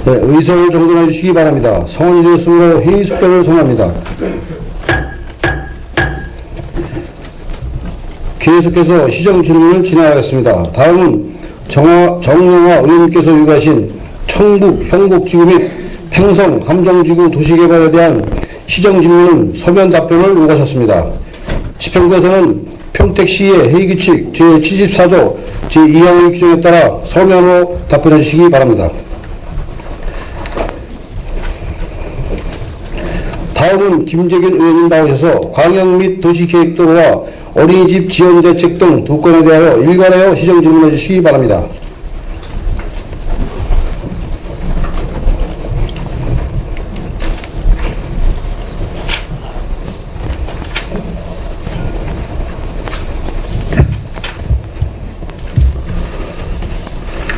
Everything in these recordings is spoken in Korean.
네, 의석을 정돈해 주시기 바랍니다. 성원이 되었으므로 회의 속도를 선언합니다. 계속해서 시정 질문을 진행하겠습니다. 다음은 정영화 의원님께서 요구하신 청북 형곡지구 및 팽성 함정지구 도시개발에 대한 시정 질문은 서면 답변을 요구하셨습니다. 집행부에서는 평택시의 회의규칙 제74조 제2항의 규정에 따라 서면으로 답변해 주시기 바랍니다. 다음은 김재균 의원님 나오셔서 광역 및 도시계획도로와 어린이집 지원대책 등 두 건에 대하여 일괄하여 시정 질문해 주시기 바랍니다.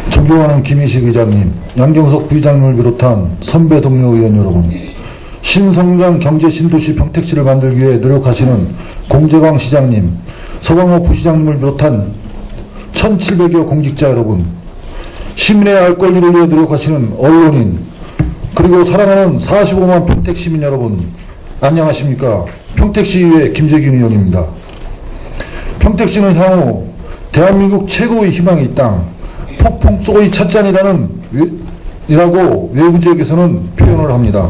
존경하는 김희식 의장님, 양경석 부의장님을 비롯한 선배 동료 의원 여러분, 신성장 경제신도시 평택시를 만들기 위해 노력하시는 공재광 시장님, 서광호 부시장님을 비롯한 1700여 공직자 여러분, 시민의 알 권리를 위해 노력하시는 언론인, 그리고 사랑하는 45만 평택시민 여러분, 안녕하십니까. 평택시의회 김재균 의원입니다. 평택시는 향후 대한민국 최고의 희망의 땅, 폭풍 속의 찻잔이라고 외부 지역에서는 표현을 합니다.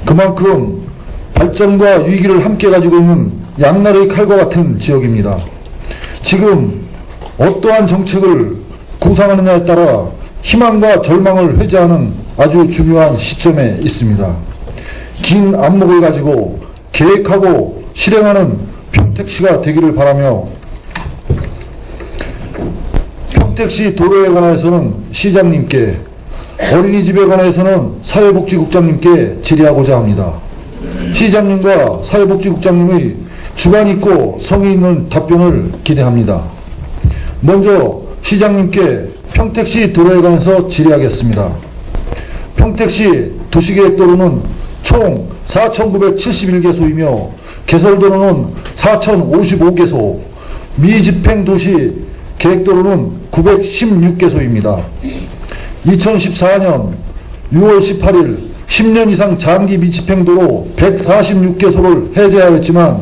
그만큼 발전과 위기를 함께 가지고 있는 양날의 칼과 같은 지역입니다. 지금 어떠한 정책을 구상하느냐에 따라 희망과 절망을 회자하는 아주 중요한 시점에 있습니다. 긴 안목을 가지고 계획하고 실행하는 평택시가 되기를 바라며, 평택시 도로에 관해서는 시장님께, 어린이집에 관해서는 사회복지국장님께 질의하고자 합니다. 시장님과 사회복지국장님의 주관 있고 성의 있는 답변을 기대합니다. 먼저 시장님께 평택시 도로에 관해서 질의하겠습니다. 평택시 도시계획도로는 총 4,971개소이며 개설도로는 4,055개소, 미집행도시 계획도로는 916개소입니다. 2014년 6월 18일 10년 이상 장기 미집행도로 146개소를 해제하였지만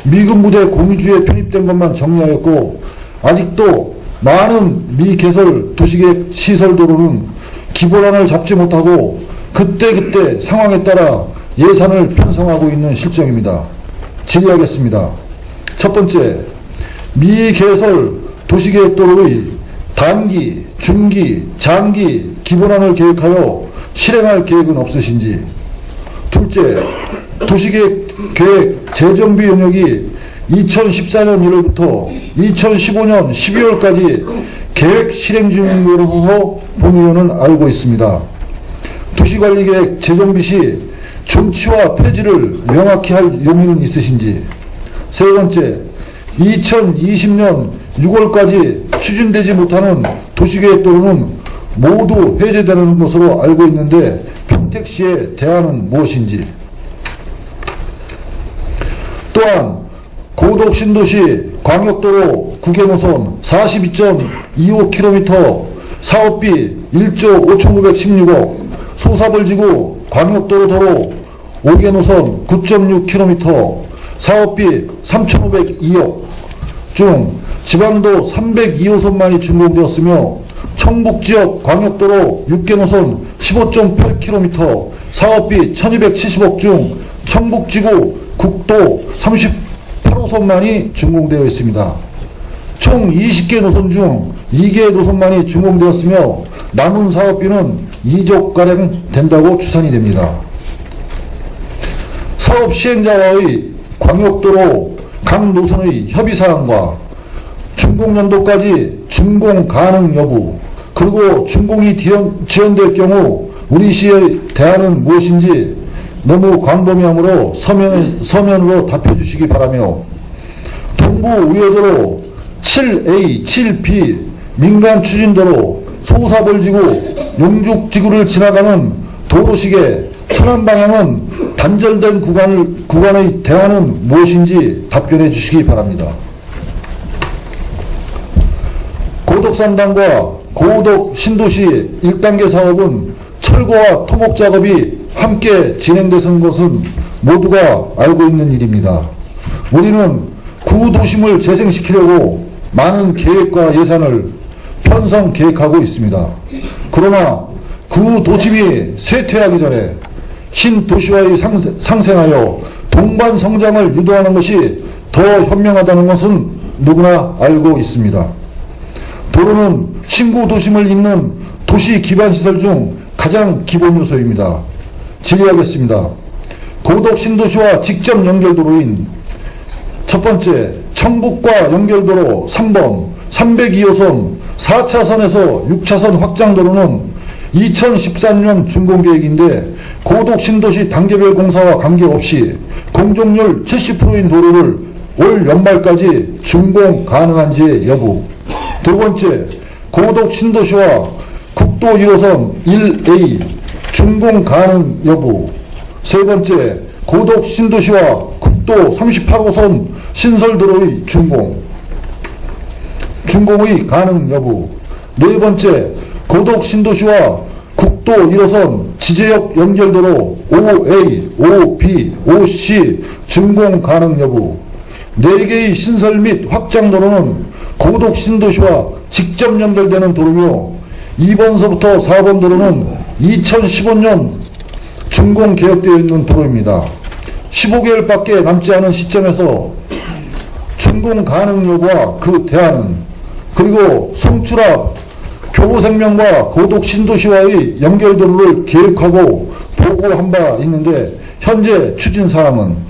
미군 부대 공유주에 편입된 것만 정리하였고, 아직도 많은 미개설 도시계획 시설도로는 기본안을 잡지 못하고 그때그때 상황에 따라 예산을 편성하고 있는 실정입니다. 질의하겠습니다. 첫 번째, 미개설 도시계획도로의 단기, 중기, 장기 기본안을 계획하여 실행할 계획은 없으신지. 둘째, 도시계획 재정비 용역이 2014년 1월부터 2015년 12월까지 계획 실행 중인 것으로 본 의원은 알고 있습니다. 도시관리계획 재정비 시 존치와 폐지를 명확히 할 용의는 있으신지. 세 번째, 2020년 6월까지 추진되지 못하는 도시계획도로는 모두 해제되는 것으로 알고 있는데 평택시의 대안은 무엇인지. 또한 고독 신도시 광역도로 구개노선 42.25km 사업비 1조 5,916억, 소사벌지구 광역도로 도로 5개노선 9.6km 사업비 3,502억 중 지방도 302호선만이 준공되었으며 청북지역 광역도로 6개노선 15.8km 사업비 1,270억 중 청북지구 국도 38호선만이 준공되어 있습니다. 총 20개 노선 중 2개 노선만이 준공되었으며 남은 사업비는 2조가량 된다고 추산이 됩니다. 사업 시행자와의 광역도로 각 노선의 협의사항과 준공연도까지 준공 가능 여부, 그리고 준공이 지연될 경우 우리 시의 대안은 무엇인지 너무 광범위하므로 서면으로 답해 주시기 바라며, 동부 우회도로 7A, 7B 민간 추진도로 소사벌지구, 용죽지구를 지나가는 도로식의 천안 방향은 단절된 구간의 대안은 무엇인지 답변해 주시기 바랍니다. 고덕산단과 고덕 신도시 1단계 사업은 철거와 토목 작업이 함께 진행되는 것은 모두가 알고 있는 일입니다. 우리는 구도심을 재생시키려고 많은 계획과 예산을 편성 계획하고 있습니다. 그러나 구도심이 쇠퇴하기 전에 신도시화의 상생하여 동반 성장을 유도하는 것이 더 현명하다는 것은 누구나 알고 있습니다. 도로는 신구도심을 잇는 도시 기반시설 중 가장 기본 요소입니다. 질의하겠습니다. 고덕 신도시와 직접 연결도로인 첫 번째, 청북과 연결도로 3번 302호선 4차선에서 6차선 확장도로는 2013년 준공계획인데 고덕 신도시 단계별 공사와 관계없이 공정률 70%인 도로를 올 연말까지 준공 가능한지 여부. 두 번째, 고덕 신도시와 국도 1호선 1A 준공 가능 여부. 세 번째, 고덕 신도시와 국도 38호선 신설도로의 준공의 가능 여부. 네 번째, 고덕 신도시와 국도 1호선 지제역 연결도로 5A, 5B, 5C 준공 가능 여부. 4개의 신설 및 확장도로는 고덕 신도시와 직접 연결되는 도로며 2번서부터 4번 도로는 2015년 준공 계획되어 있는 도로입니다. 15개월밖에 남지 않은 시점에서 준공 가능 여부와 그 대안은, 그리고 송출합 교보생명과 고덕 신도시와의 연결도로를 계획하고 보고한 바 있는데 현재 추진 사항은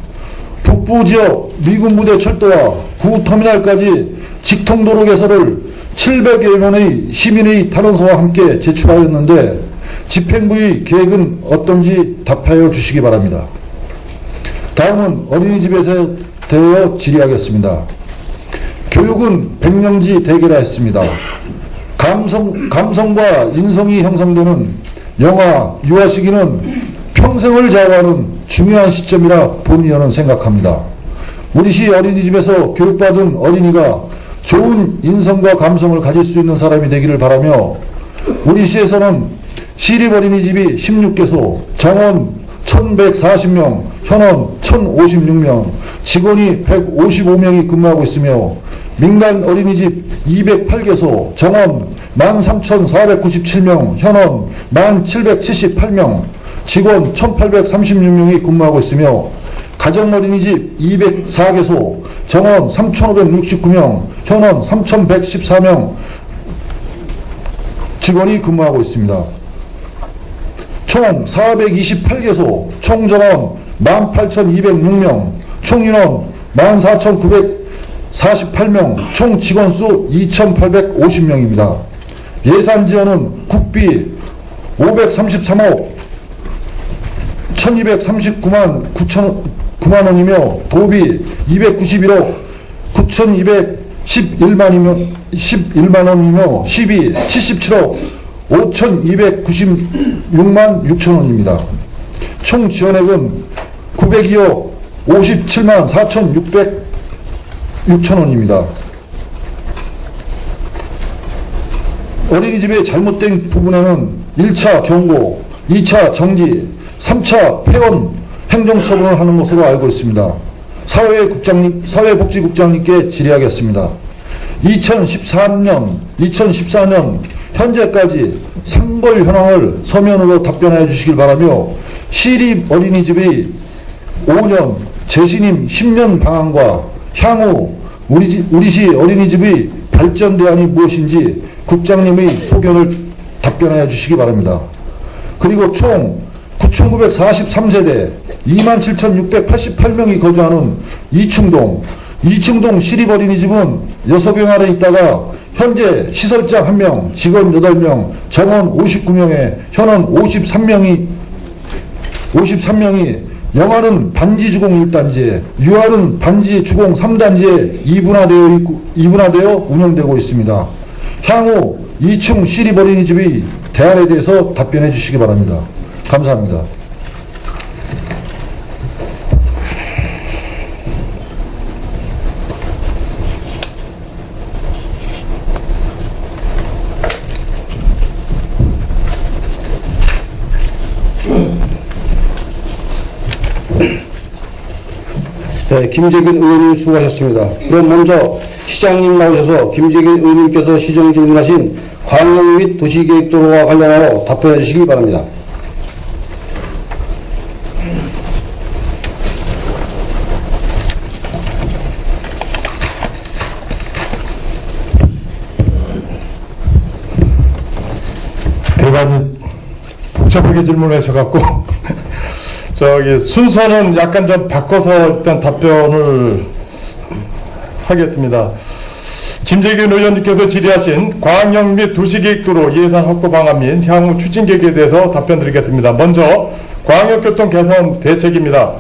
북부지역 미군부대 철도와 구터미널까지 직통도로 개설을 700여 명의 시민의 탄원서와 함께 제출하였는데 집행부의 계획은 어떤지 답하여 주시기 바랍니다. 다음은 어린이집에 대해 질의하겠습니다. 교육은 백년지 대계라 했습니다. 감성과 인성이 형성되는 영아, 유아 시기는 평생을 좌우하는 중요한 시점이라 본의원은 생각합니다. 우리 시 어린이집에서 교육받은 어린이가 좋은 인성과 감성을 가질 수 있는 사람이 되기를 바라며, 우리 시에서는 시립 어린이집이 16개소, 정원 1140명, 현원 1056명, 직원이 155명이 근무하고 있으며 민간 어린이집 208개소, 정원 13,497명, 현원 1,778명, 직원 1,836명이 근무하고 있으며 가정어린이집 204개소, 정원 3,569명, 현원 3,114명 직원이 근무하고 있습니다. 총 428개소, 총정원 18,206명, 총인원 14,948명, 총 직원수 2,850명입니다. 예산 지원은 국비 533억 1,239만 9만 원이며 도비 291억 9,211만 원이며 시비 77억 5,296만 6천 원입니다. 총 지원액은 902억 57만 4,606천 원입니다. 어린이집의 잘못된 부분에는 1차 경고, 2차 정지, 3차 폐원 행정처분을 하는 것으로 알고 있습니다. 사회복지국장님께 질의하겠습니다. 2014년 현재까지 상벌 현황을 서면으로 답변해 주시길 바라며, 시립 어린이집의 5년, 재신임 10년 방안과 향후 우리 시 어린이집의 발전 대안이 무엇인지 국장님의 소견을 답변해 주시기 바랍니다. 그리고 총 9,943세대 27,688명이 거주하는 이충동 시립어린이집은 6병 안에 있다가 현재 시설장 1명, 직원 8명, 정원 59명에 현원 53명이 영아는 반지 주공 1단지에, 유아는 반지 주공 3단지에 이분화되어 운영되고 있습니다. 향후 2층 시립어린이집의 대안에 대해서 답변해 주시기 바랍니다. 감사합니다. 네, 김재균 의원님 수고하셨습니다. 그럼 먼저 시장님 나오셔서 김재균 의원님께서 시정 질문하신 광역 및 도시계획도로와 관련하여 답변해 주시기 바랍니다. 대단히 복잡하게 질문하셔갖고 순서는 약간 좀 바꿔서 일단 답변을 하겠습니다. 김재균 의원님께서 질의하신 광역 및 도시계획도로 예산 확보 방안 및 향후 추진 계획에 대해서 답변드리겠습니다. 먼저 광역교통 개선 대책입니다.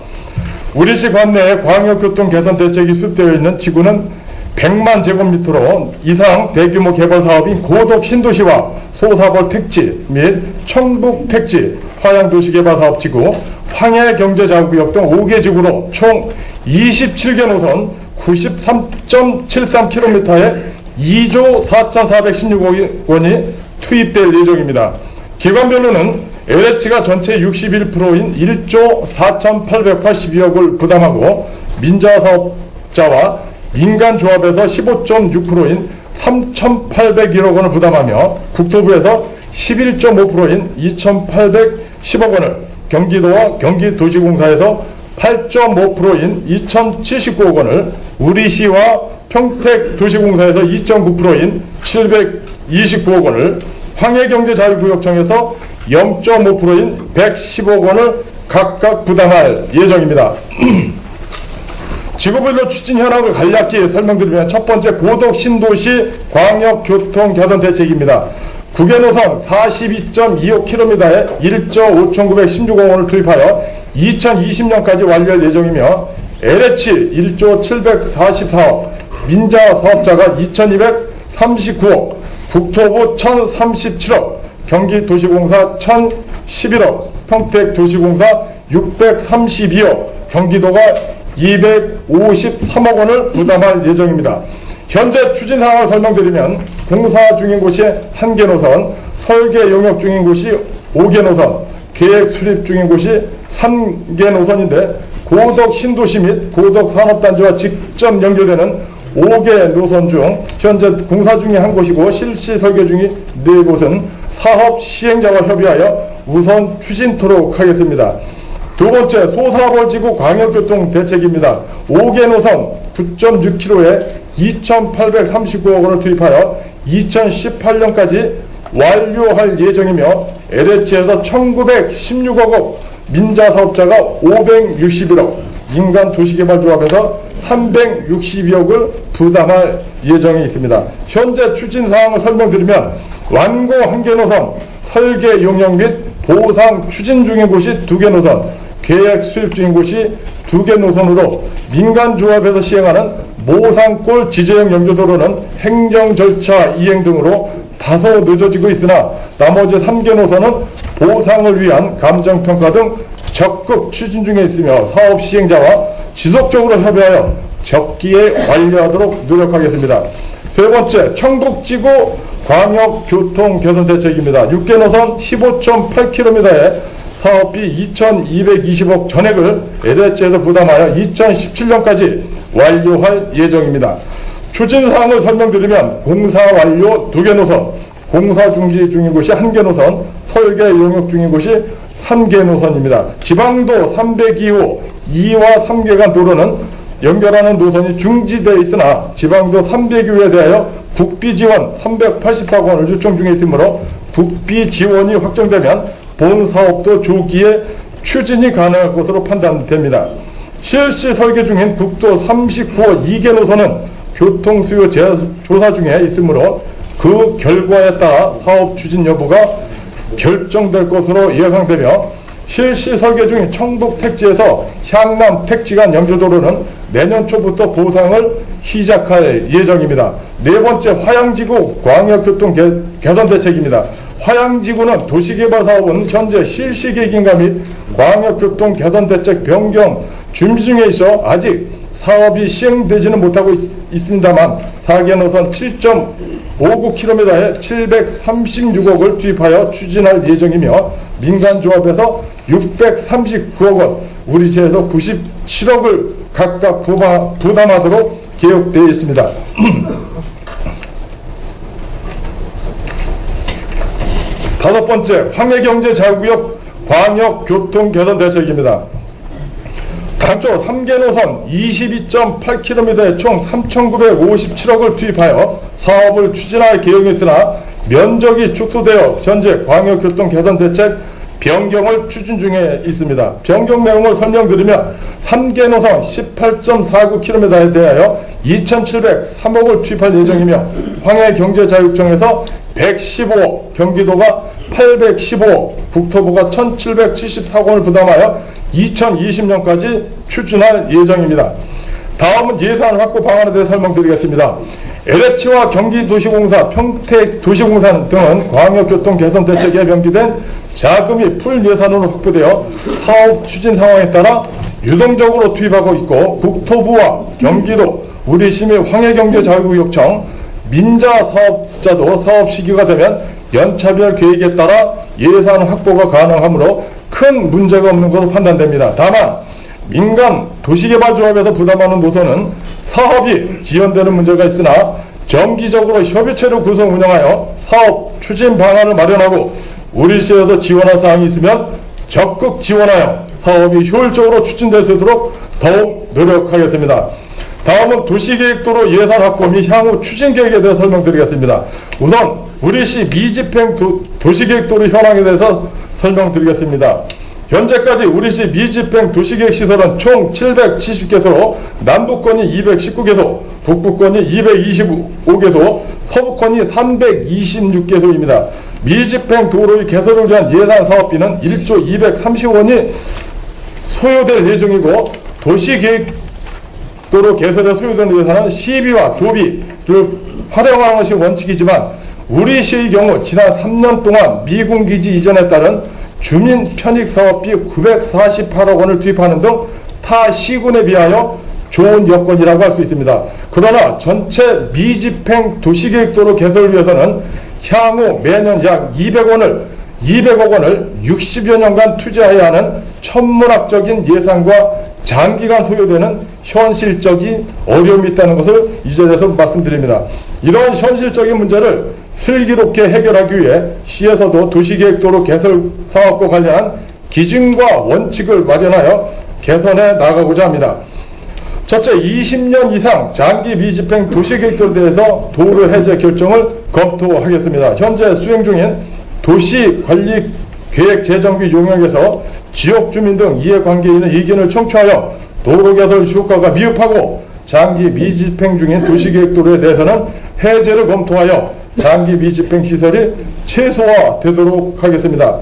우리시 관내에 광역교통 개선 대책이 수립되어 있는 지구는 100만 제곱미터로 이상 대규모 개발 사업인 고덕 신도시와 소사벌 택지 및 청북 택지 화양도시개발 사업지구, 황해경제자구역 등 5개 지구로 총 27개 노선 93.73km에 2조 4,416억 원이 투입될 예정입니다. 기관별로는 LH가 전체 61%인 1조 4,882억을 부담하고 민자사업자와 민간조합에서 15.6%인 3,801억 원을 부담하며 국토부에서 11.5%인 2,810억 원을, 경기도와 경기도시공사에서 8.5%인 2,079억 원을, 우리시와 평택도시공사에서 2.9%인 729억 원을, 황해경제자유구역청에서 0.5%인 110억 원을 각각 부담할 예정입니다. 지구별로 추진 현황을 간략히 설명드리면, 첫 번째 고덕 신도시 광역교통 개선 대책입니다. 국외노선 42.25km에 1조 5,916억 원을 투입하여 2020년까지 완료할 예정이며, LH 1조 744억, 민자 사업자가 2,239억, 국토부 1,037억, 경기도시공사 1,011억, 평택도시공사 632억, 경기도가 253억 원을 부담할 예정입니다. 현재 추진 상황을 설명드리면, 공사 중인 곳이 1개 노선, 설계 용역 중인 곳이 5개 노선, 계획 수립 중인 곳이 3개 노선인데, 고덕 신도시 및 고덕 산업단지와 직접 연결되는 5개 노선 중 현재 공사 중인 1곳이고 실시 설계 중인 4곳은 사업 시행자와 협의하여 우선 추진토록 하겠습니다. 두 번째, 소사벌지구 광역교통 대책입니다. 5개 노선 9.6km에 2,839억 원을 투입하여 2018년까지 완료할 예정이며, LH에서 1,916억 원, 민자사업자가 561억, 민간도시개발조합에서 362억을 부담할 예정이 있습니다. 현재 추진 사항을 설명드리면, 완공 1개 노선, 설계 용역 및 보상 추진 중인 곳이 2개 노선, 계획 수립 중인 곳이 2개 노선으로, 민간조합에서 시행하는 모산골 지제형 연결도로는 행정 절차 이행 등으로 다소 늦어지고 있으나, 나머지 3개 노선은 보상을 위한 감정평가 등 적극 추진 중에 있으며, 사업 시행자와 지속적으로 협의하여 적기에 완료하도록 노력하겠습니다. 세 번째, 청북지구 광역교통개선대책입니다. 6개 노선 15.8km에 사업비 2,220억 전액을 LH에서 부담하여 2017년까지 완료할 예정입니다. 추진사항을 설명드리면, 공사 완료 2개 노선, 공사 중지 중인 곳이 1개 노선, 설계 용역 중인 곳이 3개 노선입니다. 지방도 302호 2와 3개 간 도로는 연결하는 노선이 중지되어 있으나, 지방도 302호에 대하여 국비 지원 384억 원을 요청 중에 있으므로, 국비 지원이 확정되면 본 사업도 조기에 추진이 가능할 것으로 판단됩니다. 실시 설계 중인 국도 39호 2개 노선은 교통수요 조사 중에 있으므로, 그 결과에 따라 사업 추진 여부가 결정될 것으로 예상되며, 실시 설계 중인 청북 택지에서 향남 택지 간 연결도로는 내년 초부터 보상을 시작할 예정입니다. 네 번째, 화양지구 광역교통 개선 대책입니다. 화양지구는 도시개발 사업은 현재 실시 계획인가 및 광역교통 개선 대책 변경 준비 중에 있어 아직 사업이 시행되지는 못하고 있습니다만, 4개 노선 7.59km에 736억을 투입하여 추진할 예정이며, 민간조합에서 639억 원, 우리시에서 97억을 각각 부담하도록 계획되어 있습니다. 다섯 번째, 황해경제자유구역 광역교통 개선 대책입니다. 단초 3개 노선 22.8km에 총 3,957억을 투입하여 사업을 추진할 계획이 있으나 면적이 축소되어 현재 광역교통 개선 대책 변경을 추진 중에 있습니다. 변경 내용을 설명드리면 3개 노선 18.49km에 대하여 2,703억을 투입할 예정이며 황해경제자유청에서 115억, 경기도가 815억, 국토부가 1,774억을 부담하여 2020년까지 추진할 예정입니다. 다음은 예산 확보 방안에 대해 설명드리겠습니다. LH와 경기도시공사, 평택도시공사 등은 광역교통 개선 대책에 명기된 자금이 풀 예산으로 확보되어 사업 추진 상황에 따라 유동적으로 투입하고 있고, 국토부와 경기도, 우리시 및 황해경제자유구역청, 민자 사업자도 사업 시기가 되면 연차별 계획에 따라 예산 확보가 가능하므로 큰 문제가 없는 것으로 판단됩니다. 다만 민간 도시개발조합에서 부담하는 노선은 사업이 지연되는 문제가 있으나 정기적으로 협의체를 구성 운영하여 사업 추진 방안을 마련하고 우리시에서 지원할 사항이 있으면 적극 지원하여 사업이 효율적으로 추진될 수 있도록 더욱 노력하겠습니다. 다음은 도시계획도로 예산 확보 및 향후 추진 계획에 대해 설명드리겠습니다. 우선 우리시 미집행 도시계획도로 현황에 대해서 설명드리겠습니다. 현재까지 우리시 미집행 도시계획 시설은 총 770개소로 남부권이 219개소, 북부권이 225개소, 서부권이 326개소입니다. 미집행 도로의 개설을 위한 예산 사업비는 1조 230원이 소요될 예정이고, 도시계획도로 개설에 소요되는 예산은 시비와 도비를 활용하는 것이 원칙이지만 우리시의 경우 지난 3년 동안 미군기지 이전에 따른 주민 편익 사업비 948억 원을 투입하는 등 타 시군에 비하여 좋은 여건이라고 할 수 있습니다. 그러나 전체 미집행 도시계획도로 개설을 위해서는 향후 매년 약 200억 원을 60여 년간 투자해야 하는 천문학적인 예산과 장기간 소요되는 현실적인 어려움이 있다는 것을 이 자리에서 말씀드립니다. 이러한 현실적인 문제를 슬기롭게 해결하기 위해 시에서도 도시계획도로 개설 사업과 관련한 기준과 원칙을 마련하여 개선해 나가고자 합니다. 첫째, 20년 이상 장기 미집행 도시계획도에 대해서 도로 해제 결정을 검토하겠습니다. 현재 수행 중인 도시관리계획 재정비 용역에서 지역 주민 등 이해관계인의 의견을 청취하여 도로 개설 효과가 미흡하고 장기 미집행 중인 도시계획도로에 대해서는 해제를 검토하여 장기 미집행 시설이 최소화되도록 하겠습니다.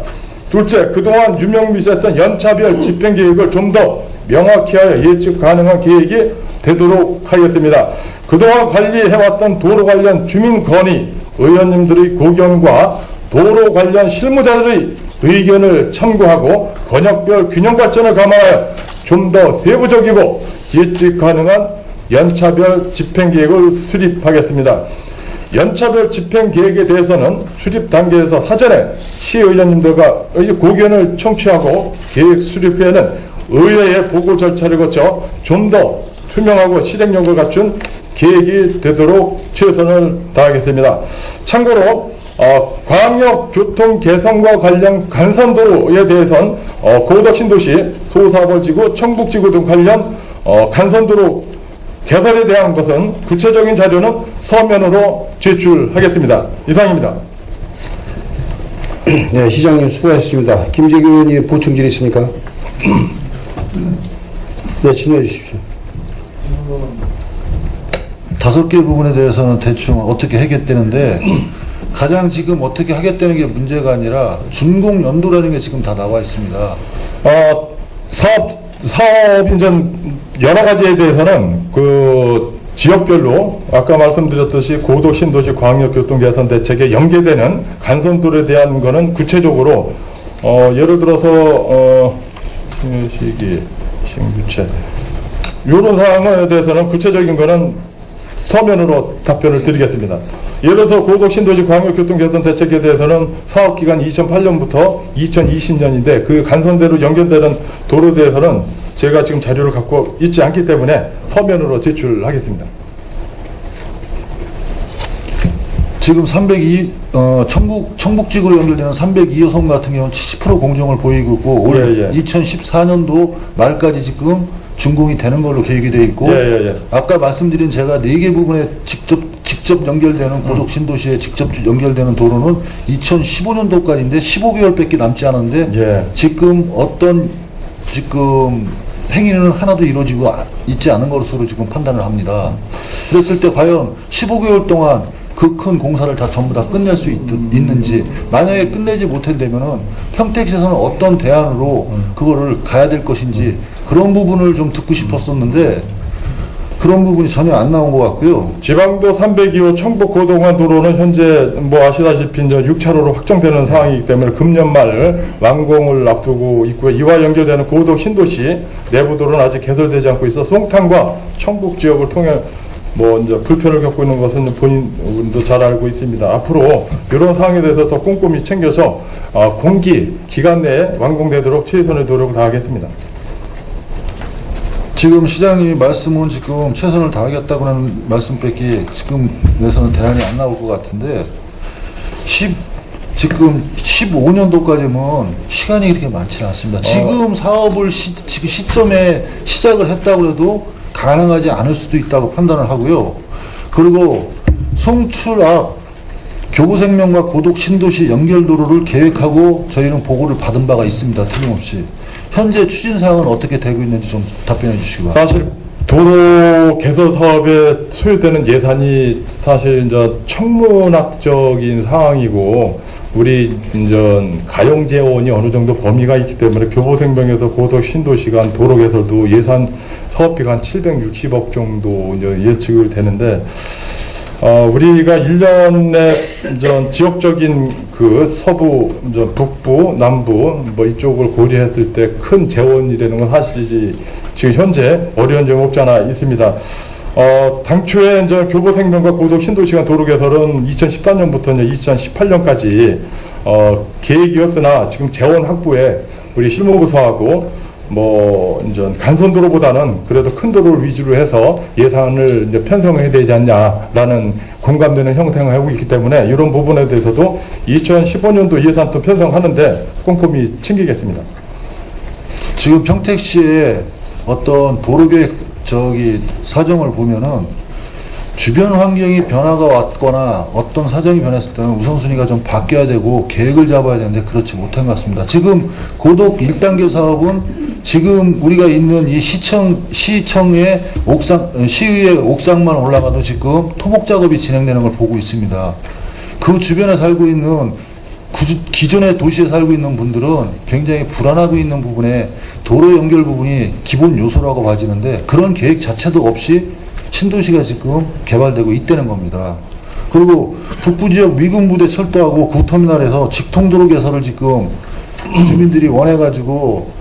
둘째, 그동안 유명미지했던 연차별 집행계획을 좀 더 명확히 하여 예측 가능한 계획이 되도록 하겠습니다. 그동안 관리해왔던 도로 관련 주민 건의, 의원님들의 고견과 도로 관련 실무자들의 의견을 참고하고 권역별 균형 발전을 감안하여 좀 더 세부적이고 예측 가능한 연차별 집행계획을 수립하겠습니다. 연차별 집행계획에 대해서는 수립 단계에서 사전에 시의원님들과 고견을 청취하고 계획 수립 후에는 의회의 보고 절차를 거쳐 좀 더 투명하고 실행력을 갖춘 계획이 되도록 최선을 다하겠습니다. 참고로 광역교통 개선과 관련 간선도로에 대해서는 고덕신도시, 소사벌지구, 청북지구 등 관련 간선도로 개설에 대한 것은 구체적인 자료는 서면으로 제출하겠습니다. 이상입니다. 네, 시장님 수고하셨습니다. 김재규 의원이 보충질 있습니까? 네, 질문해 주십시오. 5개 부분에 대해서는 대충 어떻게 하겠다는데 가장 지금 어떻게 하겠다는 게 문제가 아니라 준공 연도라는 게 지금 다 나와 있습니다. 사업 이제 여러 가지에 대해서는 그 지역별로 아까 말씀드렸듯이 고도 신도시 광역교통 개선 대책에 연계되는 간선도로에 대한 거는 구체적으로 예를 들어서 시기 신규체 이런 사항에 대해서는 구체적인 거는 서면으로 답변을 드리겠습니다. 예를 들어서 고도 신도시 광역교통 개선 대책에 대해서는 사업기간 2008년부터 2020년인데 그 간선대로 연결되는 도로에 대해서는 제가 지금 자료를 갖고 있지 않기 때문에 서면으로 제출하겠습니다. 지금 청북직으로 연결되는 302호선 같은 경우는 70% 공정을 보이고 있고 올 2014년도 말까지 지금 준공이 되는 걸로 계획이 되어 있고 아까 말씀드린 제가 4개 부분에 직접 연결되는 고독 신도시에 직접 연결되는 도로는 2015년도까지인데 15개월밖에 남지 않았는데 지금 어떤 행위는 하나도 이루어지고 있지 않은 것으로 지금 판단을 합니다. 그랬을 때 과연 15개월 동안 그 큰 공사를 다 전부 다 끝낼 수 있는지, 만약에 끝내지 못한다면은 평택시에서는 어떤 대안으로 그거를 가야 될 것인지 그런 부분을 좀 듣고 싶었었는데 그런 부분이 전혀 안 나온 것 같고요. 지방도 302호 청북 고동안 도로는 현재 뭐 아시다시피 이제 6차로로 확정되는 상황이기 때문에 금년 말 완공을 앞두고 있고요. 이와 연결되는 고독 신도시 내부 도로는 아직 개설되지 않고 있어 송탄과 청북 지역을 통해 뭐 이제 불편을 겪고 있는 것은 본인도 잘 알고 있습니다. 앞으로 이런 상황에 대해서 더 꼼꼼히 챙겨서 공기 기간 내에 완공되도록 최선의 노력을 다하겠습니다. 지금 시장님이 말씀은 지금 최선을 다하겠다고 하는 말씀밖에 지금에서는 대안이 안 나올 것 같은데 지금 15년도까지는 시간이 그렇게 많지는 않습니다. 지금 사업을 지금 시점에 시작을 했다고 해도 가능하지 않을 수도 있다고 판단을 하고요. 그리고 송출 앞 교부생명과 고독 신도시 연결도로를 계획하고 저희는 보고를 받은 바가 있습니다. 틀림없이. 현재 추진사항은 어떻게 되고 있는지 좀 답변해 주시고. 사실 도로 개설 사업에 소요되는 예산이 사실 이제 천문학적인 상황이고 우리 이제 가용 재원이 어느 정도 범위가 있기 때문에 교보생명에서 고독 신도시 간 도로 개설도 예산 사업비가 한 760억 정도 이제 예측을 되는데 우리가 1년에 이제 지역적인 그 서부, 이제 북부, 남부 뭐 이쪽을 고려했을 때 큰 재원이라는 건 사실이지 지금 현재 어려운 점이 없지 않아 있습니다. 당초에 이제 교보생명과 고독 신도시간 도로 개설은 2014년부터 이제 2018년까지 계획이었으나 지금 재원 확보에 우리 실무부서하고 뭐 이제 간선도로보다는 그래도 큰 도로를 위주로 해서 예산을 이제 편성해야 되지 않냐라는 공감되는 형성을 하고 있기 때문에 이런 부분에 대해서도 2015년도 예산도 편성하는데 꼼꼼히 챙기겠습니다. 지금 평택시의 어떤 도로계획 사정을 보면은 주변 환경이 변화가 왔거나 어떤 사정이 변했을 때는 우선순위가 좀 바뀌어야 되고 계획을 잡아야 되는데 그렇지 못한 것 같습니다. 지금 고독 1단계 사업은 지금 우리가 있는 이 시청의 시의회 옥상만 올라가도 지금 토목 작업이 진행되는 걸 보고 있습니다. 그 주변에 살고 있는 기존의 도시에 살고 있는 분들은 굉장히 불안하고 있는 부분에 도로 연결 부분이 기본 요소라고 봐지는데 그런 계획 자체도 없이 신도시가 지금 개발되고 있다는 겁니다. 그리고 북부지역 미군부대 철도하고 구터미널에서 직통도로 개설을 지금 주민들이 원해가지고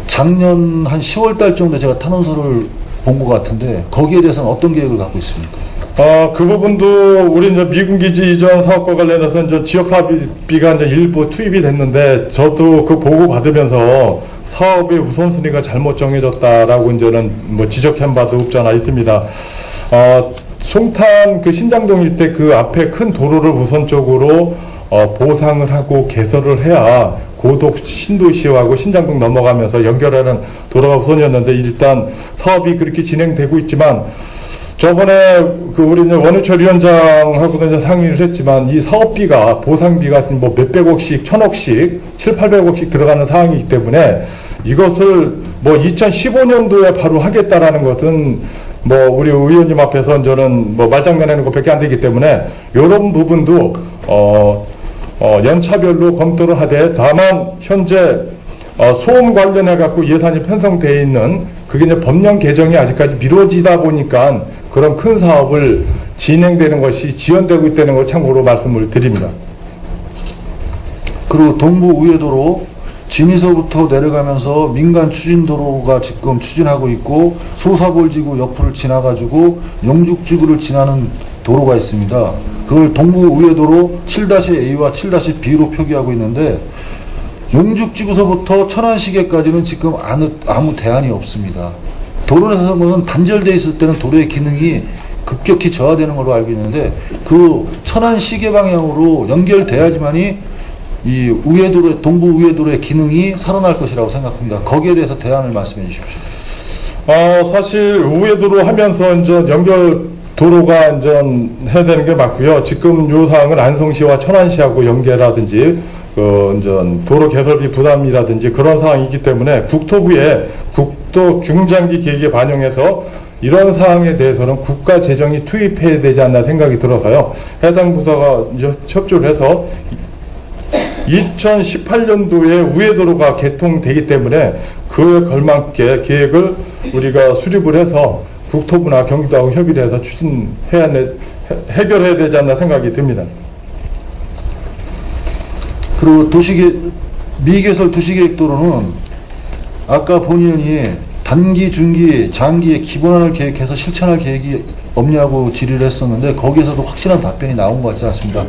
작년 한 10월달 정도 제가 탄원서를 본 것 같은데 거기에 대해서는 어떤 계획을 갖고 있습니까? 그 부분도 우리 이제 미군기지 이전 사업과 관련해서 이제 지역 사업비가 이제 일부 투입이 됐는데 저도 그 보고 받으면서 사업의 우선순위가 잘못 정해졌다라고 이제는 뭐 지적한 바도 없지 않아 있습니다. 송탄 그 신장동 일대 그 앞에 큰 도로를 우선적으로 보상을 하고 개설을 해야 고독 신도시하고 신장동 넘어가면서 연결하는 도로가 우선이었는데 일단 사업이 그렇게 진행되고 있지만 저번에 그 우리 이제 원유철 위원장하고도 이제 상의를 했지만 이 사업비가 보상비가 뭐 몇백억씩, 천억씩, 700~800억씩 들어가는 상황이기 때문에 이것을 뭐 2015년도에 바로 하겠다라는 것은 뭐 우리 의원님 앞에서 저는 뭐 말장난하는 것밖에 안 되기 때문에 이런 부분도 연차별로 검토를 하되 다만 현재 소음 관련해 갖고 예산이 편성되어 있는 그게 이제 법령 개정이 아직까지 미뤄지다 보니까 그런 큰 사업을 진행되는 것이 지연되고 있다는 걸 참고로 말씀을 드립니다. 그리고 동부 우회도로 진이서부터 내려가면서 민간 추진도로가 지금 추진하고 있고 소사골지구 옆을 지나가지고 영죽지구를 지나는 도로가 있습니다. 그걸 동부 우회도로 7-A와 7-B로 표기하고 있는데 용죽지구서부터 천안시계까지는 지금 아무 대안이 없습니다. 도로에서는 단절돼 있을 때는 도로의 기능이 급격히 저하되는 걸로 알고 있는데 그 천안시계 방향으로 연결돼야지만이 이 우회도로 동부 우회도로의 기능이 살아날 것이라고 생각합니다. 거기에 대해서 대안을 말씀해 주십시오. 사실 우회도로 하면서 이제 연결 도로가 이제 해야 되는 게 맞고요. 지금 요 사항은 안성시와 천안시하고 연계라든지 이제 도로 개설비 부담이라든지 그런 사항이기 때문에 국토부의 국도 중장기 계획에 반영해서 이런 사항에 대해서는 국가 재정이 투입해야 되지 않나 생각이 들어서요. 해당 부서가 이제 협조를 해서 2018년도에 우회도로가 개통되기 때문에 그에 걸맞게 계획을 우리가 수립을 해서 국토부나 경기도하고 협의를 해서 해결해야 되지 않나 생각이 듭니다. 그리고 미개설 도시계획도로는 아까 본의원이 단기, 중기, 장기의 기본안을 계획해서 실천할 계획이 없냐고 질의를 했었는데 거기에서도 확실한 답변이 나온 것 같지 않습니다.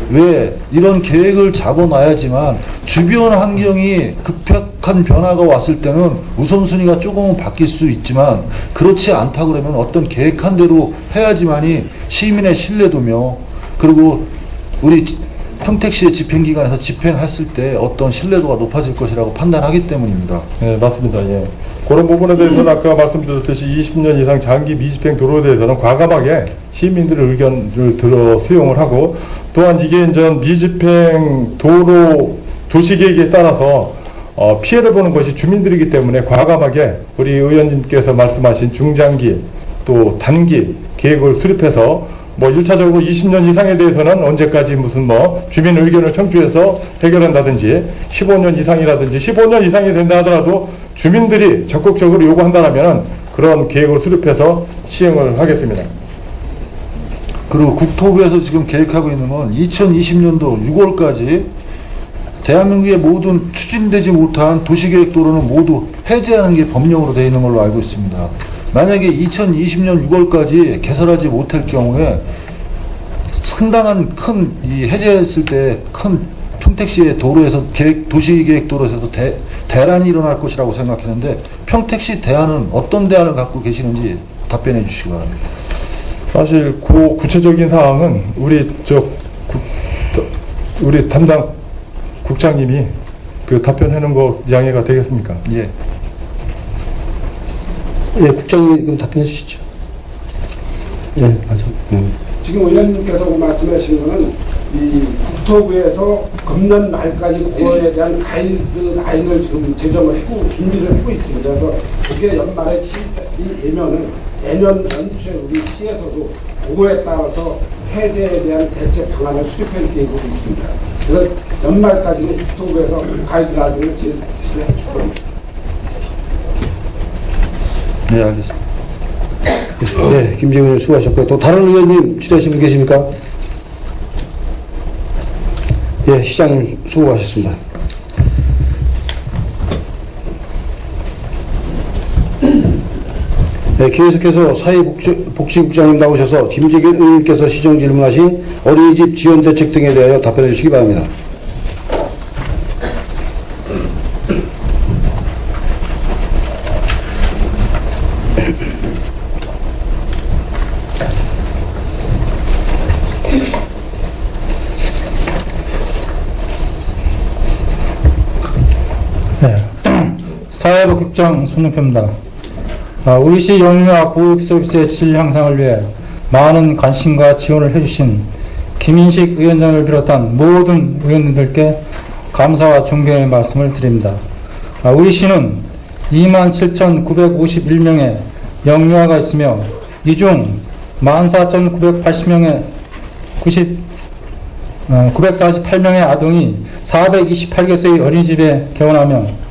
왜 이런 계획을 잡아놔야지만 주변 환경이 급격한 변화가 왔을 때는 우선순위가 조금은 바뀔 수 있지만 그렇지 않다 그러면 어떤 계획한 대로 해야지만이 시민의 신뢰도며 그리고 우리 평택시의 집행기관에서 집행했을 때 어떤 신뢰도가 높아질 것이라고 판단하기 때문입니다. 네, 맞습니다. 예. 그런 부분에 대해서는 아까 말씀드렸듯이 20년 이상 장기 미집행 도로에 대해서는 과감하게 시민들의 의견을 들어 수용을 하고 또한 이게 이제 미집행 도로 도시계획에 따라서 피해를 보는 것이 주민들이기 때문에 과감하게 우리 의원님께서 말씀하신 중장기 또 단기 계획을 수립해서 1차적으로 20년 이상에 대해서는 언제까지 무슨 주민 의견을 청취해서 해결한다든지 15년 이상이라든지 15년 이상이 된다 하더라도 주민들이 적극적으로 요구한다면 그런 계획을 수립해서 시행을 하겠습니다. 그리고 국토부에서 지금 계획하고 있는 건 2020년도 6월까지 대한민국의 모든 추진되지 못한 도시계획도로는 모두 해제하는 게 법령으로 되어 있는 걸로 알고 있습니다. 만약에 2020년 6월까지 개설하지 못할 경우에 상당한 큰 해제했을 때 큰 평택시의 도로에서 도시계획도로에서도 대란이 일어날 것이라고 생각했는데 평택시 대안은 어떤 대안을 갖고 계시는지 답변해 주시기 바랍니다. 사실 그 구체적인 사항은 우리 담당 국장님이 그 답변하는 거 양해가 되겠습니까? 예. 예, 국장님 답변해 주시죠. 예, 맞아. 지금 의원님께서 말씀하신 거는 이 국토부에서 금년 말까지 그거에 대한 가이드라인을 지금 제정을 하고 준비를 하고 있습니다. 그래서 그게 연말에 시행이 되면은 내년 연초에 우리 시에서도 그거에 따라서 해제에 대한 대책 방안을 수립할 계획으로 있습니다. 그래서 연말까지는 국토부에서 가이드라인을 제시해 줄 겁니다. 네, 알겠습니다. 네, 김재훈 의원 수고하셨고요. 또 다른 의원님 질의하신 분 계십니까? 예, 시장님 수고하셨습니다. 네, 계속해서 사회복지국장님 나오셔서 김재균 의원님께서 시정 질문하신 어린이집 지원 대책 등에 대하여 답변해 주시기 바랍니다. 네. 사회복지국장 손영표입니다. 우리 시 영유아 보육 서비스의 질 향상을 위해 많은 관심과 지원을 해주신 김인식 위원장을 비롯한 모든 의원님들께 감사와 존경의 말씀을 드립니다. 우리 시는 27,951명의 영유아가 있으며 이 중 14,980명의 948명의 아동이 428개소의 어린이집에 개원하며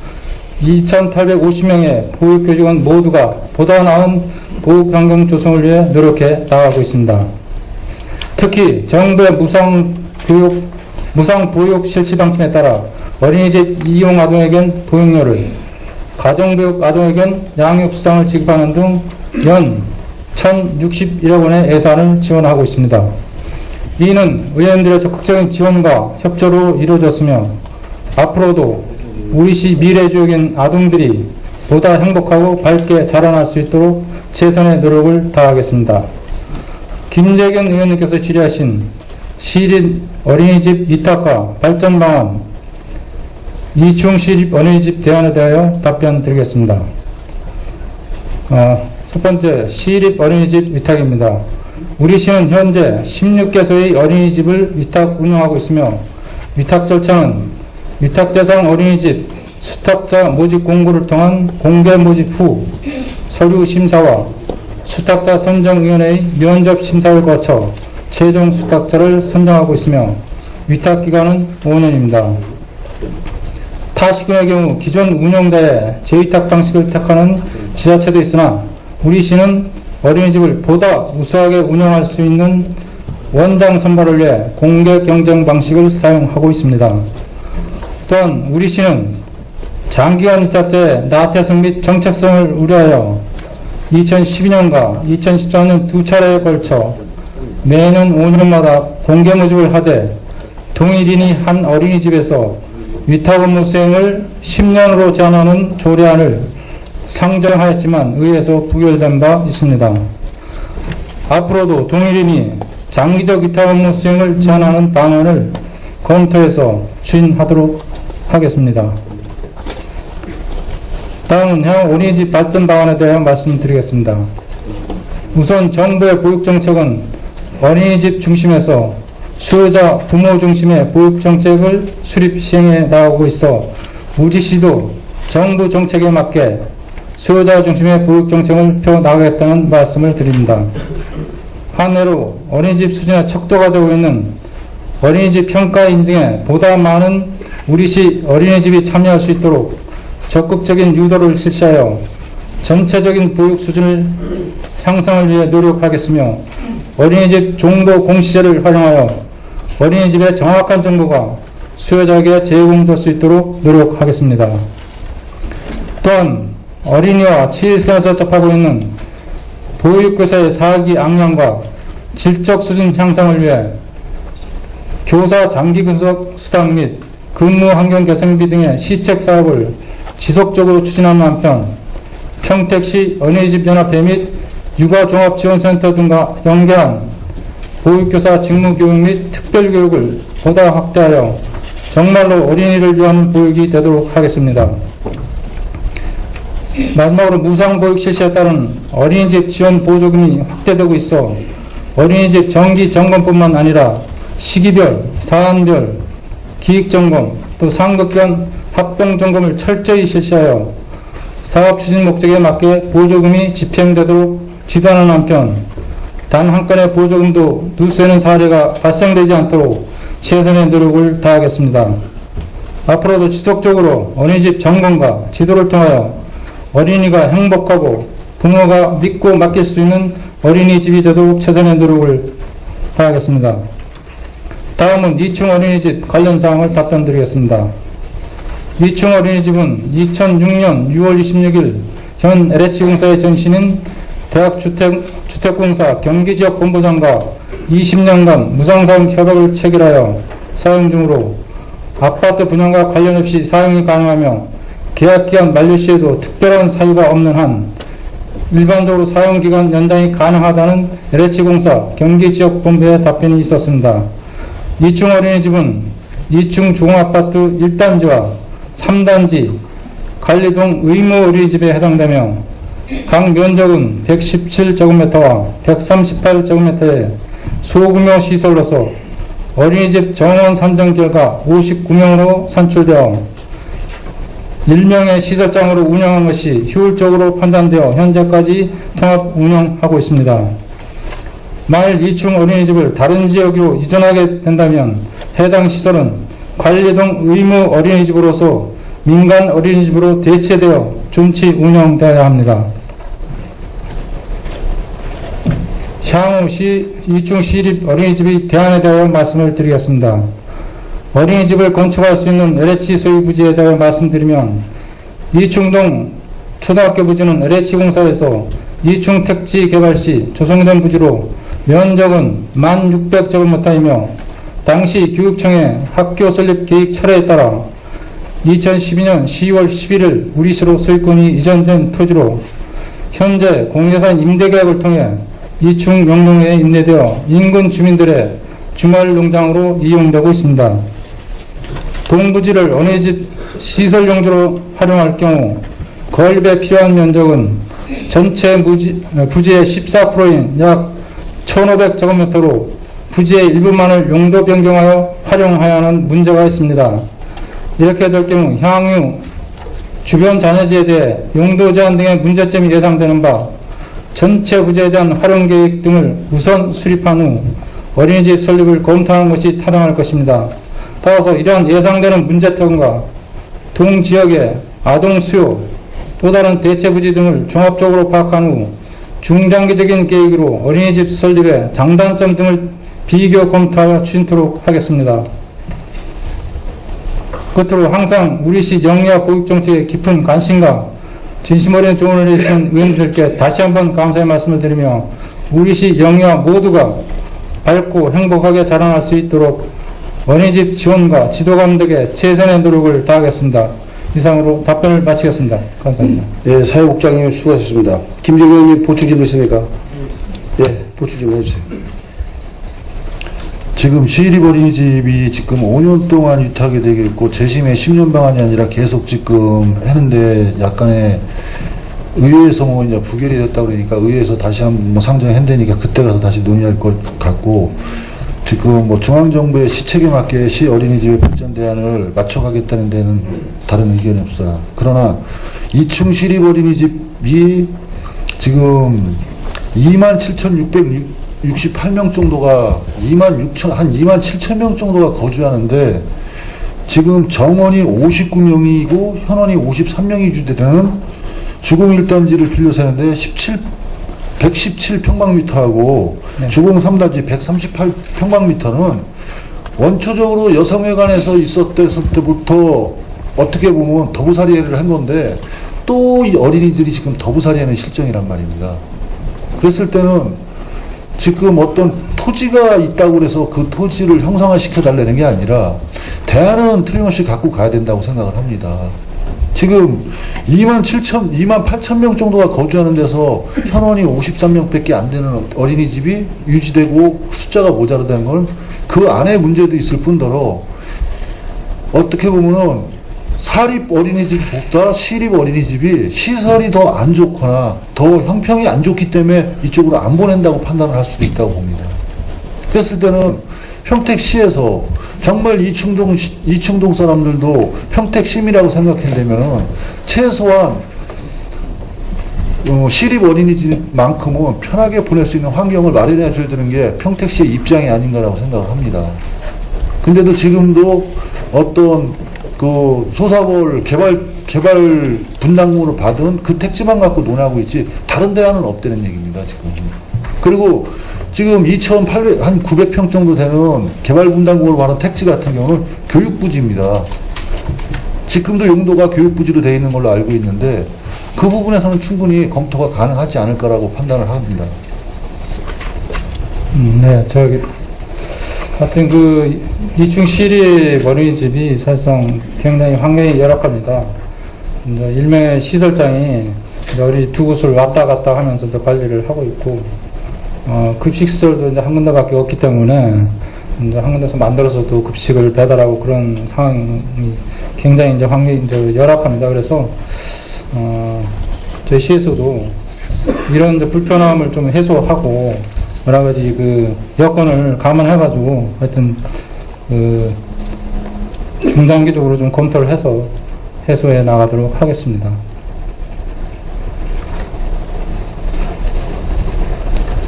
2,850명의 보육교직원 모두가 보다 나은 보육환경 조성을 위해 노력해 나가고 있습니다. 특히 정부의 무상보육 실시 방침에 따라 어린이집 이용 아동에겐 보육료를, 가정교육 아동에겐 양육수당을 지급하는 등 연 1,061억 원의 예산을 지원하고 있습니다. 이는 의원들의 적극적인 지원과 협조로 이루어졌으며 앞으로도 우리시 미래지역인 아동들이 보다 행복하고 밝게 자라날 수 있도록 최선의 노력을 다하겠습니다. 김재견 의원님께서 질의하신 시립 어린이집 위탁과 발전 방안, 이충 시립 어린이집 대안에 대하여 답변 드리겠습니다. 첫 번째, 시립 어린이집 위탁입니다. 우리 시는 현재 16개소의 어린이집을 위탁 운영하고 있으며, 위탁 절차는 위탁 대상 어린이집 수탁자 모집 공고를 통한 공개 모집 후 서류 심사와 수탁자 선정위원회의 면접 심사를 거쳐 최종 수탁자를 선정하고 있으며, 위탁 기간은 5년입니다. 타 시군의 경우 기존 운영자의 재위탁 방식을 택하는 지자체도 있으나, 우리 시는 어린이집을 보다 우수하게 운영할 수 있는 원장 선발을 위해 공개 경쟁 방식을 사용하고 있습니다. 또한 우리 시는 장기간 위탁자의 나태성 및 정책성을 우려하여 2012년과 2014년 두 차례에 걸쳐 매년 5년마다 공개 모집을 하되, 동일인이 한 어린이집에서 위탁 업무 수행을 10년으로 제한하는 조례안을 상정하였지만 의회에서 부결된 바 있습니다. 앞으로도 동일인이 장기적 위탁 업무 수행을 제한하는 방안을 검토해서 추진하도록 하겠습니다. 다음은 향후 어린이집 발전 방안에 대해 말씀드리겠습니다. 우선 정부의 보육정책은 어린이집 중심에서 수요자 부모 중심의 보육정책을 수립 시행해 나가고 있어, 우리시도 정부 정책에 맞게 수요자 중심의 보육정책을 펴나가겠다는 말씀을 드립니다. 한해로 어린이집 수준의 척도가 되고 있는 어린이집 평가 인증에 보다 많은 우리시 어린이집이 참여할 수 있도록 적극적인 유도를 실시하여 전체적인 보육 수준을 향상을 위해 노력하겠으며, 어린이집 정보 공시제를 활용하여 어린이집의 정확한 정보가 수요자에게 제공될 수 있도록 노력하겠습니다. 또한 어린이와 치일성에서 접하고 있는 보육교사의 사학위 악량과 질적 수준 향상을 위해 교사 장기 근속 수당 및 근무 환경 개선비 등의 시책 사업을 지속적으로 추진하는 한편, 평택시 어린이집 연합회 및 육아종합지원센터 등과 연계한 보육교사 직무교육 및 특별교육을 보다 확대하여 정말로 어린이를 위한 보육이 되도록 하겠습니다. 마지막으로 무상보육 실시에 따른 어린이집 지원 보조금이 확대되고 있어 어린이집 정기 점검뿐만 아니라 시기별, 사안별, 기획점검, 또 상급기관 합동점검을 철저히 실시하여 사업 추진 목적에 맞게 보조금이 집행되도록 지도하는 한편, 단 한 건의 보조금도 누수되는 사례가 발생되지 않도록 최선의 노력을 다하겠습니다. 앞으로도 지속적으로 어린이집 점검과 지도를 통하여 어린이가 행복하고 부모가 믿고 맡길 수 있는 어린이집이 되도록 최선의 노력을 다하겠습니다. 다음은 이충 어린이집 관련 사항을 답변드리겠습니다. 이충 어린이집은 2006년 6월 26일 현 LH공사의 전신인 대학주택공사 경기지역본부장과 20년간 무상사업 협약을 체결하여 사용 중으로, 아파트 분양과 관련 없이 사용이 가능하며 계약기간 만료 시에도 특별한 사유가 없는 한 일반적으로 사용기간 연장이 가능하다는 LH공사 경기지역본부의 답변이 있었습니다. 이충 어린이집은 2층 중앙아파트 1단지와 3단지 관리동 의무 어린이집에 해당되며, 각 면적은 117제곱미터와 138제곱미터의 소규모 시설로서 어린이집 정원 산정 결과 59명으로 산출되어 1명의 시설장으로 운영한 것이 효율적으로 판단되어 현재까지 통합 운영하고 있습니다. 만일 2층 어린이집을 다른 지역으로 이전하게 된다면 해당 시설은 관리동 의무 어린이집으로서 민간 어린이집으로 대체되어 존치 운영되어야 합니다. 향후 2층 시립 어린이집의 대안에 대하여 말씀을 드리겠습니다. 어린이집을 건축할 수 있는 LH 소유 부지에 대하여 말씀드리면, 2층동 초등학교 부지는 LH공사에서 2층 택지 개발 시 조성된 부지로 면적은 1600제곱미터이며 당시 교육청의 학교 설립 계획 철회에 따라 2012년 10월 11일 우리시로 소유권이 이전된 토지로 현재 공유재산 임대계약을 통해 이충 영농에 임대되어 인근 주민들의 주말 농장으로 이용되고 있습니다. 동부지를 어린이집 시설 용도로 활용할 경우 건립에 필요한 면적은 전체 부지의 14%인 약 1,500제곱미터로 부지의 일부만을 용도 변경하여 활용해야 하는 문제가 있습니다. 이렇게 될 경우 향후 주변 잔해지에 대해 용도 제한 등의 문제점이 예상되는 바 전체 부지에 대한 활용 계획 등을 우선 수립한 후 어린이집 설립을 검토하는 것이 타당할 것입니다. 따라서 이러한 예상되는 문제점과 동지역의 아동 수요, 또 다른 대체 부지 등을 종합적으로 파악한 후 중장기적인 계획으로 어린이집 설립의 장단점 등을 비교 검토하여 추진토록 하겠습니다. 끝으로 항상 우리시 영유아 보육정책에 깊은 관심과 진심 어린 조언을 해주신 의원님들께 다시 한번 감사의 말씀을 드리며 우리시 영유아 모두가 밝고 행복하게 자라날 수 있도록 어린이집 지원과 지도 감독에 최선의 노력을 다하겠습니다. 이상으로 답변을 마치겠습니다. 감사합니다. 예, 사회복장님 수고하셨습니다. 김재규 의원님 보충 질문 있습니까? 예, 보충 질문 해주세요. 지금 시립 어린이집이 지금 5년 동안 위탁이 되게 있고 재심의 10년 방안이 아니라 계속 지금 했는데 약간의 의회에서 뭐 이제 부결이 됐다 그러니까 의회에서 다시 한번 뭐 상정한다니까 그때 가서 다시 논의할 것 같고 지금 뭐 중앙정부의 시책에 맞게 시 어린이집의 발전 대안을 맞춰가겠다는 데는 다른 의견이 없어요. 그러나 이충 시립 어린이집이 지금 27,668명 정도가 한 27,000명 정도가 거주하는데 지금 정원이 59명이고 현원이 53명이 유지되는 주공 1단지를 빌려서 하는데 117평방미터하고 네. 주공 3단지 138평방미터는 원초적으로 여성회관에서 있었을 때부터 어떻게 보면 더부살이를 한 건데 또 이 어린이들이 지금 더부살이하는 실정이란 말입니다. 그랬을 때는 지금 어떤 토지가 있다고 해서 그 토지를 형상화시켜 달라는 게 아니라 대안은 틀림없이 갖고 가야 된다고 생각을 합니다. 지금 28,000명 정도가 거주하는 데서 현원이 53명밖에 안 되는 어린이집이 유지되고 숫자가 모자라다는 건 그 안에 문제도 있을 뿐더러 어떻게 보면은 사립 어린이집보다 시립 어린이집이 시설이 더 안 좋거나 더 형평이 안 좋기 때문에 이쪽으로 안 보낸다고 판단을 할 수도 있다고 봅니다. 그랬을 때는 평택시에서 정말 이충동 사람들도 평택시민이라고 생각한다면은 최소한 시립 어린이집만큼은 편하게 보낼 수 있는 환경을 마련해 줘야 되는 게 평택시의 입장이 아닌가라고 생각을 합니다. 근데도 지금도 어떤 그 소사볼 개발 분담금으로 받은 그 택지만 갖고 논하고 있지 다른 대안은 없다는 얘기입니다, 지금. 그리고 지금 2,800, 900평 정도 되는 개발 분담금으로 받은 택지 같은 경우는 교육부지입니다. 지금도 용도가 교육부지로 되어 있는 걸로 알고 있는데 그 부분에서는 충분히 검토가 가능하지 않을까라고 판단을 합니다. 네, 하여튼 그 이충 시립 어린이집이 사실상 굉장히 환경이 열악합니다. 이제 일명의 시설장이 이제 어린이집 두 곳을 왔다 갔다 하면서 관리를 하고 있고, 급식 시설도 이제 한 군데밖에 없기 때문에 이제 한 군데서 만들어서도 급식을 배달하고 그런 상황이 굉장히 이제 환경이 이제 열악합니다. 그래서 저희 시에서도 이런 이제 불편함을 좀 해소하고 여러 가지 그 여건을 감안해가지고 하여튼 그 중장기적으로 좀 검토를 해서 해소해 나가도록 하겠습니다.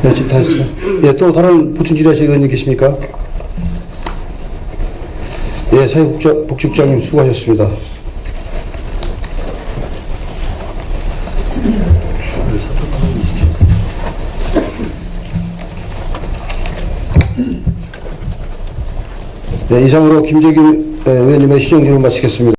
네, 지금 다 했어요. 예, 또 다른 보충 질의하실 의원님 계십니까? 예, 사회복지국장님 수고하셨습니다. 네, 이상으로 김재규 의원님의 시정 질문 마치겠습니다.